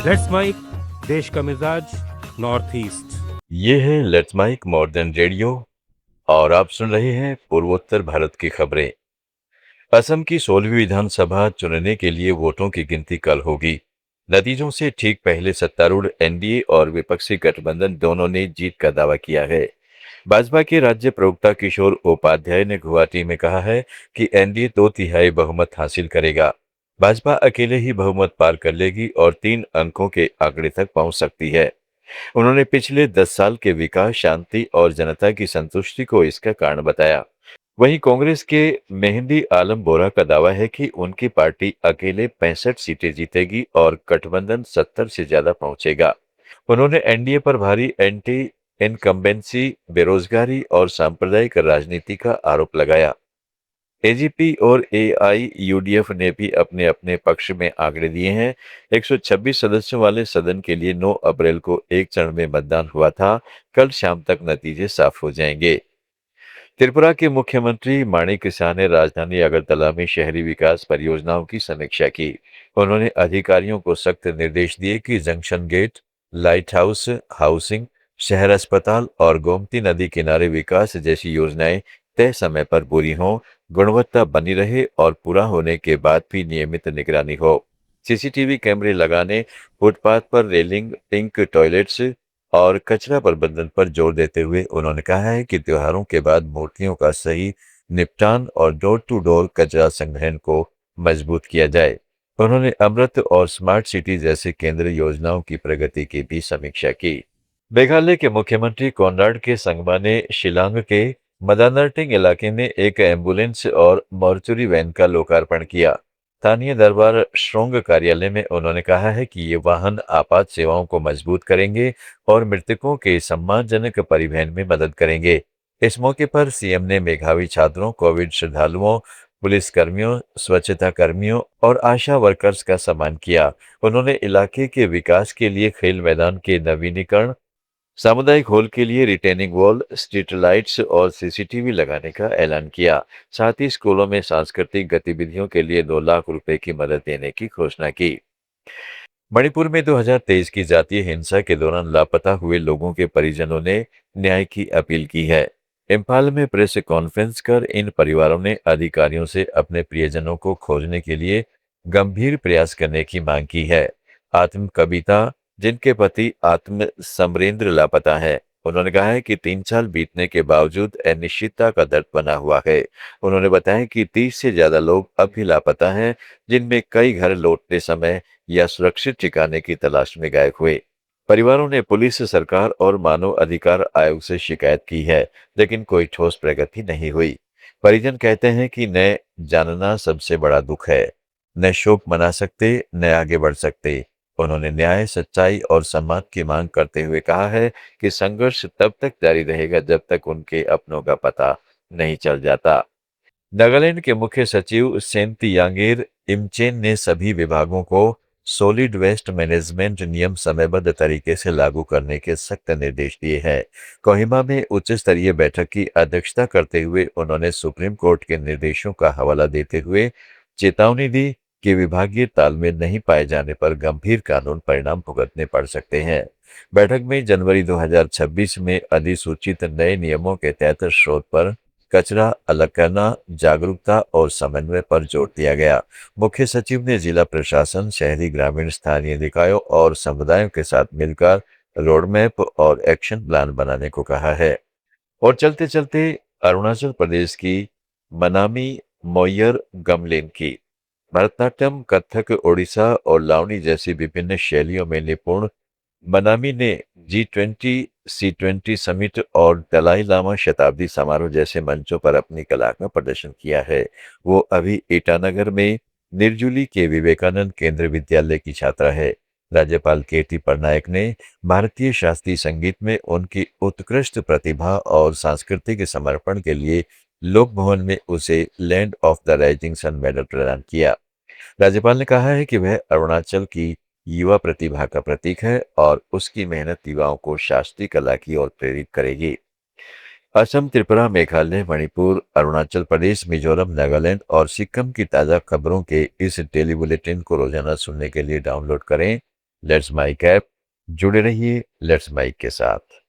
Let's mic देश का मिजाज नॉर्थ ईस्ट। ये है लेट्स माइक मॉडर्न रेडियो और आप सुन रहे हैं पूर्वोत्तर भारत की खबरें। असम की 16वीं विधानसभा चुनने के लिए वोटों की गिनती कल होगी। नतीजों से ठीक पहले सत्तारूढ़ एनडीए और विपक्षी गठबंधन दोनों ने जीत का दावा किया है। भाजपा के राज्य प्रवक्ता किशोर उपाध्याय ने गुवाहाटी में कहा है कि एनडीए 2/3 बहुमत हासिल करेगा। भाजपा अकेले ही बहुमत पार कर लेगी और 3 अंकों के आंकड़े तक पहुंच सकती है। उन्होंने पिछले 10 साल के विकास, शांति और जनता की संतुष्टि को इसका कारण बताया। वहीं कांग्रेस के मेहंदी आलम बोरा का दावा है कि उनकी पार्टी अकेले 65 सीटें जीतेगी और गठबंधन 70 से ज्यादा पहुंचेगा। उन्होंने एनडीए पर भारी एंटी इनकम्बेंसी, बेरोजगारी और सांप्रदायिक राजनीति का आरोप लगाया। एजीपी और एआईयूडीएफ ने भी अपने अपने पक्ष में आंकड़े दिए हैं। 126 सदस्यों वाले सदन के लिए 9 अप्रैल को एक चरण में मतदान हुआ था। कल शाम तक नतीजे साफ हो जाएंगे। त्रिपुरा के मुख्यमंत्री माणिक साह ने राजधानी अगरतला में शहरी विकास परियोजनाओं की समीक्षा की। उन्होंने अधिकारियों को सख्त निर्देश दिए कि junction gate, lighthouse, housing, शहर अस्पताल और गोमती नदी किनारे विकास जैसी योजनाएं तय समय पर पूरी हों, गुणवत्ता बनी रहे और पूरा होने के बाद भी नियमित निगरानी हो। सीसीटीवी कैमरे लगाने, फुटपाथ पर रेलिंग, पिंक टॉयलेट्स और कचरा प्रबंधन पर जोर देते हुए उन्होंने कहा है कि त्योहारों के बाद मूर्तियों का सही निपटान और डोर टू डोर कचरा संग्रहण को मजबूत किया जाए। उन्होंने अमृत और स्मार्ट सिटी जैसे केंद्रीय योजनाओं की प्रगति की भी समीक्षा की। मेघालय के मुख्यमंत्री कॉनराड के संगमा ने शिलांग के मदानर्टिंग इलाके में एक एम्बुलेंस और मॉर्चुरी वैन का लोकार्पण किया। स्थानीय दरबार श्रोंग कार्यालय में उन्होंने कहा है कि ये वाहन आपात सेवाओं को मजबूत करेंगे और मृतकों के सम्मानजनक परिवहन में मदद करेंगे। इस मौके पर सीएम ने मेघावी छात्रों, कोविड श्रद्धालुओं, पुलिस कर्मियों, स्वच्छता कर्मियों और आशा वर्कर्स का सम्मान किया। उन्होंने इलाके के विकास के लिए खेल मैदान के नवीनीकरण, सामुदायिक हॉल के लिए रिटेनिंग वॉल, स्ट्रीट लाइट्स और सीसीटीवी लगाने का ऐलान किया। साथ ही स्कूलों में सांस्कृतिक गतिविधियों के लिए 2 लाख रुपए की मदद देने की घोषणा की। मणिपुर में 2023 की जातीय हिंसा के दौरान लापता हुए लोगों के परिजनों ने न्याय की अपील की है। इम्फाल में प्रेस कॉन्फ्रेंस कर इन परिवारों ने अधिकारियों से अपने प्रियजनों को खोजने के लिए गंभीर प्रयास करने की मांग की है। आत्म कविता, जिनके पति आत्म समरेंद्र लापता है, उन्होंने कहा है कि 3 साल बीतने के बावजूद अनिश्चितता का दर्द बना हुआ है। उन्होंने बताया कि 30 से ज्यादा लोग अब भी लापता हैं, जिनमें कई घर लौटते समय या सुरक्षित ठिकाने की तलाश में गायब हुए। परिवारों ने पुलिस, सरकार और मानव अधिकार आयोग से शिकायत की है, लेकिन कोई ठोस प्रगति नहीं हुई। परिजन कहते हैं कि न जानना सबसे बड़ा दुख है, न शोक मना सकते, न आगे बढ़ सकते। उन्होंने न्याय, सच्चाई और सम्मान की मांग करते हुए कहा है कि संघर्ष तब तक जारी रहेगा जब तक उनके अपनों का पता नहीं चल जाता। नागालैंड के मुख्य सचिव सेंथियांगेर इमचेन ने सभी विभागों को सॉलिड वेस्ट मैनेजमेंट नियम समयबद्ध तरीके से लागू करने के सख्त निर्देश दिए हैं। कोहिमा में उच्च स्तरीय बैठक की अध्यक्षता करते हुए उन्होंने सुप्रीम कोर्ट के निर्देशों का हवाला देते हुए चेतावनी दी कि विभागीय तालमेल नहीं पाए जाने पर गंभीर कानून परिणाम भुगतने पड़ सकते हैं। बैठक में जनवरी 2026 में अधिसूचित नए नियमों के तहत स्रोत पर कचरा अलग करना, जागरूकता और समन्वय पर जोर दिया गया। मुख्य सचिव ने जिला प्रशासन, शहरी ग्रामीण स्थानीय निकायों और समुदायों के साथ मिलकर रोडमैप और एक्शन प्लान बनाने को कहा है। और चलते चलते अरुणाचल प्रदेश की मनामी मोयर गमलिन की भरतनाट्यम, कथक, ओडिशा और लावनी जैसी विभिन्न शैलियों में निपुण मनामी ने G20, C20 समिट और दलाई लामा शताब्दी समारोह जैसे मंचों पर अपनी कला का प्रदर्शन किया है। वो अभी ईटानगर में निर्जुली के विवेकानंद केंद्र विद्यालय की छात्रा है। राज्यपाल केटी पटनायक ने भारतीय शास्त्रीय संगीत में उनकी उत्कृष्ट प्रतिभा और सांस्कृतिक समर्पण के लिए लोक भवन में उसे Land of the Rising Sun medal प्रदान किया। राज्यपाल ने कहा है कि वह अरुणाचल की युवा प्रतिभा का प्रतीक है और उसकी मेहनत युवाओं को शास्त्रीय कला की ओर प्रेरित करेगी। असम, त्रिपुरा, मेघालय, मणिपुर, अरुणाचल प्रदेश, मिजोरम, नागालैंड और सिक्किम की ताज़ा खबरों के इस टेली बुलेटिन को रोजाना सुनने के लिए डाउनलोड करें लेट्स माइक ऐप, जुड़े रहिए लेट्स माइक के साथ।